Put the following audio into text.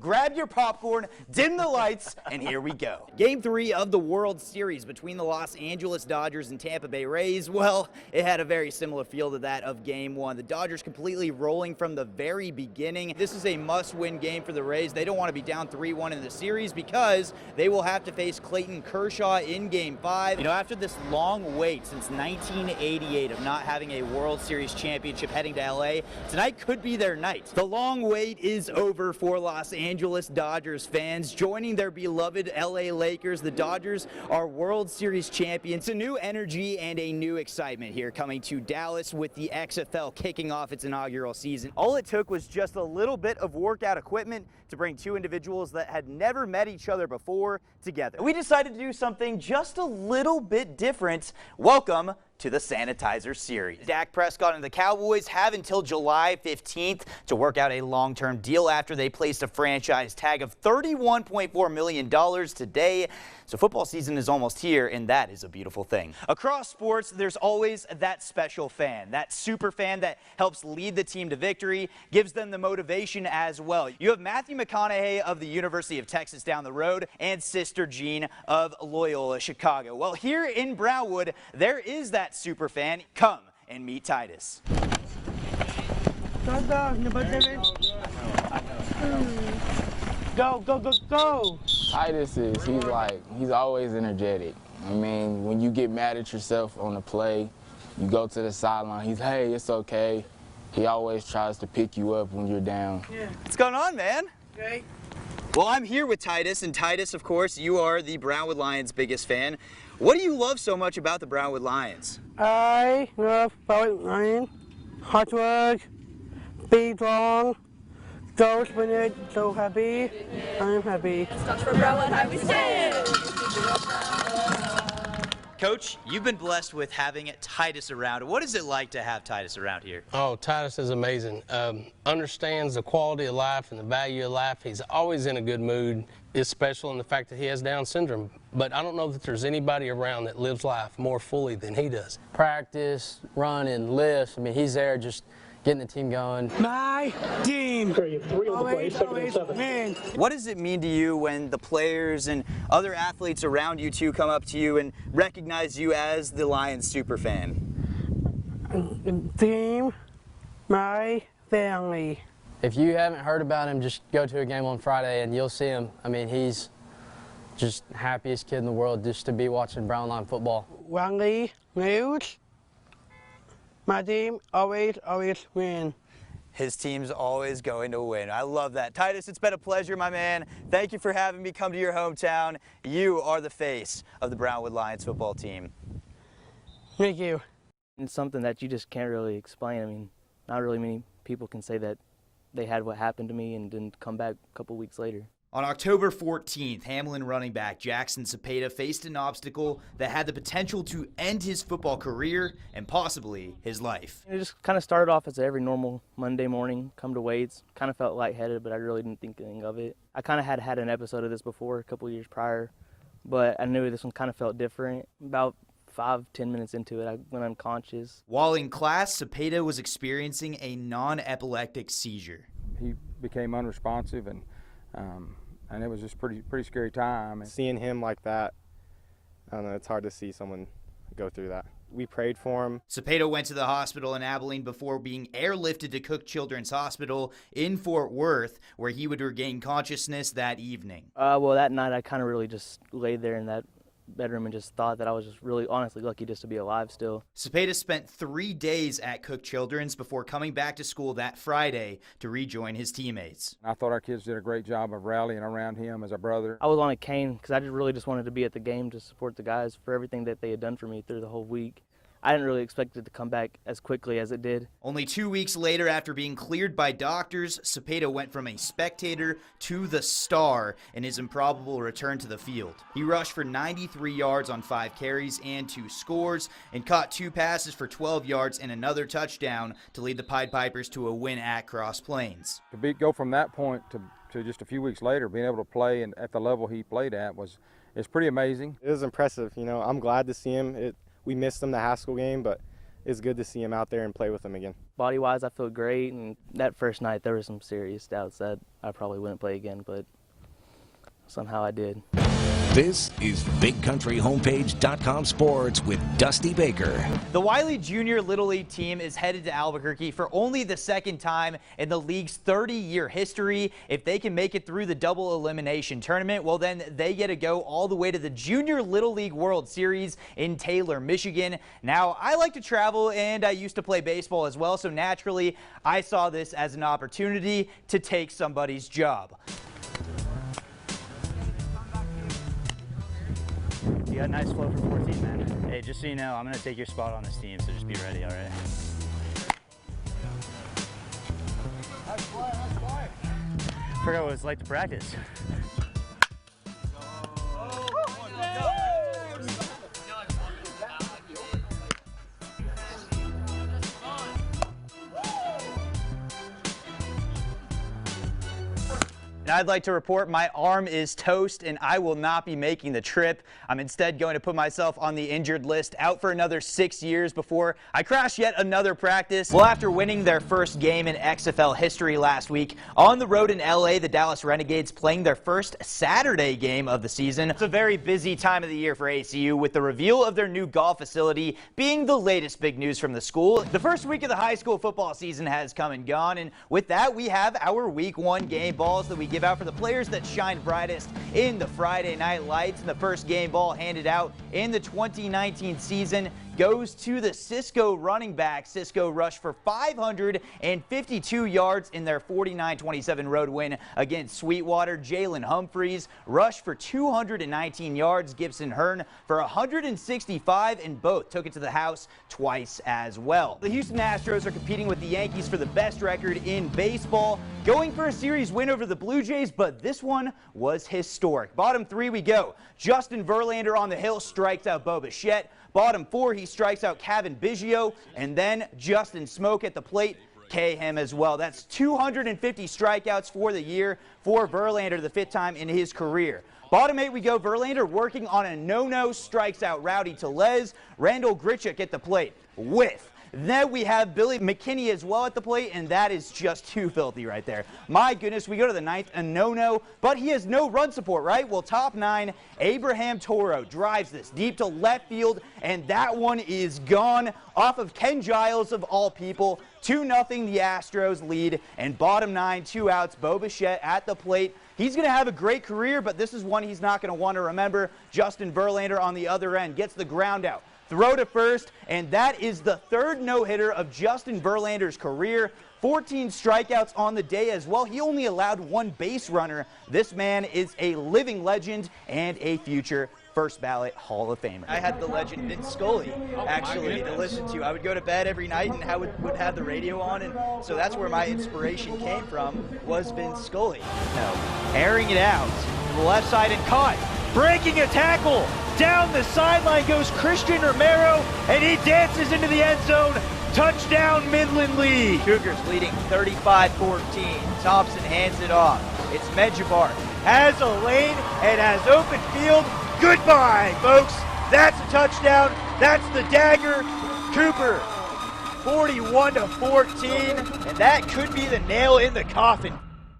grab your popcorn, dim the lights, and here we go. Game 3 of the World Series between the Los Angeles Dodgers and Tampa Bay Rays. Well, it had a very similar feel to that of Game 1. The Dodgers completely rolling from the very beginning. This is a must-win game for the Rays. They don't want to be down 3-1 in the series because they will have to face Clayton Kershaw in Game 5. You know, after this long wait since 1988 of not having a World Series championship heading to LA, tonight could be their night. The long wait is over for Los Angeles Dodgers fans. Joining their beloved LA Lakers, the Dodgers are World Series champions. A new energy and a new excitement here coming to Dallas with the XFL kicking off its inaugural season. All it took was just a little bit of workout equipment to bring two individuals that had never met each other before together. We decided to do something just a little bit different. Welcome to the Sanitizer Series. Dak Prescott and the Cowboys have until July 15th to work out a long-term deal after they placed a franchise tag of $31.4 million today. So football season is almost here, and that is a beautiful thing. Across sports, there's always that special fan, that super fan that helps lead the team to victory, gives them the motivation as well. You have Matthew McConaughey of the University of Texas down the road and Sister Jean of Loyola Chicago. Well, here in Brownwood, there is that super fan. Come and meet Titus. Go, go, go, go. Titus he's always energetic. I mean, when you get mad at yourself on the play, you go to the sideline, he's, hey, it's okay. He always tries to pick you up when you're down. Yeah. What's going on, man? Okay. Well, I'm here with Titus, and Titus, of course, you are the Brownwood Lions' biggest fan. What do you love so much about the Brownwood Lions? I love Brownwood Lions. Hard work, be strong, go spin so happy. I'm happy. Touch for Brownwood, how we stand. Coach, you've been blessed with having Titus around. What is it like to have Titus around here? Oh, Titus is amazing. Understands the quality of life and the value of life. He's always in a good mood. Is special in the fact that he has Down syndrome. But I don't know that there's anybody around that lives life more fully than he does. Practice, running, lifts. I mean, he's there just getting the team going. My team. Always win. What does it mean to you when the players and other athletes around you two come up to you and recognize you as the Lions superfan? Team, my family. If you haven't heard about him, just go to a game on Friday and you'll see him. I mean, he's just happiest kid in the world just to be watching Brown Line football. Wangley News. My team always win. His team's always going to win. I love that. Titus, it's been a pleasure, my man. Thank you for having me come to your hometown. You are the face of the Brownwood Lions football team. Thank you. It's something that you just can't really explain. I mean, not really many people can say that they had what happened to me and didn't come back a couple weeks later. On October 14th, Hamlin running back Jackson Cepeda faced an obstacle that had the potential to end his football career and possibly his life. It just kind of started off as every normal Monday morning, come to weights. Kind of felt lightheaded, but I really didn't think anything of it. I kind of had an episode of this before a couple years prior, but I knew this one kind of felt different. About 5-10 minutes into it, I went unconscious. While in class, Cepeda was experiencing a non-epileptic seizure. He became unresponsive, and it was just pretty scary time. Seeing him like that, I don't know, it's hard to see someone go through that. We prayed for him. Cepeda went to the hospital in Abilene before being airlifted to Cook Children's Hospital in Fort Worth, where he would regain consciousness that evening. Well, that night I kind of really just laid there in that bedroom and just thought that I was just really honestly lucky just to be alive still. Cepeda spent 3 days at Cook Children's before coming back to school that Friday to rejoin his teammates. I thought our kids did a great job of rallying around him as a brother. I was on a cane because I just wanted to be at the game to support the guys for everything that they had done for me through the whole week. I didn't really expect it to come back as quickly as it did. Only 2 weeks later, after being cleared by doctors, Cepeda went from a spectator to the star in his improbable return to the field. He rushed for 93 yards on 5 carries and 2 scores, and caught 2 passes for 12 yards and another touchdown to lead the Pied Pipers to a win at Cross Plains. To go from that point to just a few weeks later, being able to play and at the level he played at is pretty amazing. It was impressive. You know, I'm glad to see him. We missed him the Haskell game, but it's good to see him out there and play with him again. Body-wise, I feel great, and that first night there were some serious doubts that I probably wouldn't play again, but somehow I did. This is BigCountryHomepage.com Sports with Dusty Baker. The Wiley Junior Little League team is headed to Albuquerque for only the second time in the league's 30-year history. If they can make it through the double elimination tournament, well, then they get to go all the way to the Junior Little League World Series in Taylor, Michigan. Now, I like to travel, and I used to play baseball as well, so naturally, I saw this as an opportunity to take somebody's job. You got a nice flow for 14, man. Hey, just so you know, I'm going to take your spot on this team, so just be ready, all right? I forgot what it's like to practice. And I'd like to report my arm is toast and I will not be making the trip. I'm instead going to put myself on the injured list, out for another 6 years before I crash yet another practice. Well, after winning their first game in XFL history last week, on the road in LA, the Dallas Renegades playing their first Saturday game of the season. It's a very busy time of the year for ACU, with the reveal of their new golf facility being the latest big news from the school. The first week of the high school football season has come and gone, and with that we have our week 1 game balls that we give out for the players that shine brightest in the Friday night lights. And the first game ball handed out in the 2019 season goes to the Cisco running back. Cisco rushed for 552 yards in their 49-27 road win against Sweetwater. Jalen Humphreys rushed for 219 yards. Gibson Hearn for 165, and both took it to the house twice as well. The Houston Astros are competing with the Yankees for the best record in baseball, going for a series win over the Blue Jays, but this one was historic. Bottom 3 we go. Justin Verlander on the hill strikes out Bo Bichette. Bottom 4, he strikes out Kevin Biggio, and then Justin Smoke at the plate, K him as well. That's 250 strikeouts for the year for Verlander, the 5th time in his career. Bottom 8 we go. Verlander working on a no-no, strikes out Rowdy Tellez. Randall Grichuk at the plate with. Then we have Billy McKinney as well at the plate, and that is just too filthy right there. My goodness, we go to the 9th, a no-no, but he has no run support, right? Well, top 9, Abraham Toro drives this deep to left field, and that one is gone off of Ken Giles of all people. 2-0 the Astros lead, and bottom 9, 2 outs, Bo Bichette at the plate. He's going to have a great career, but this is one he's not going to want to remember. Justin Verlander on the other end gets the ground out. Throw to first, and that is the 3rd no-hitter of Justin Verlander's career. 14 strikeouts on the day as well. He only allowed 1 base runner. This man is a living legend and a future first ballot Hall of Famer. I had the legend Vince Scully actually to listen to. I would go to bed every night and I would have the radio on, and so that's where my inspiration came from, was Vince Scully. Airing it out to the left side and caught. Breaking a tackle. Down the sideline goes Christian Romero, and he dances into the end zone. Touchdown, Midland lead. Cougars leading 35-14. Thompson hands it off. It's Medjabar. Has a lane and has open field. Goodbye, folks. That's a touchdown. That's the dagger. Cooper, 41-14, and that could be the nail in the coffin.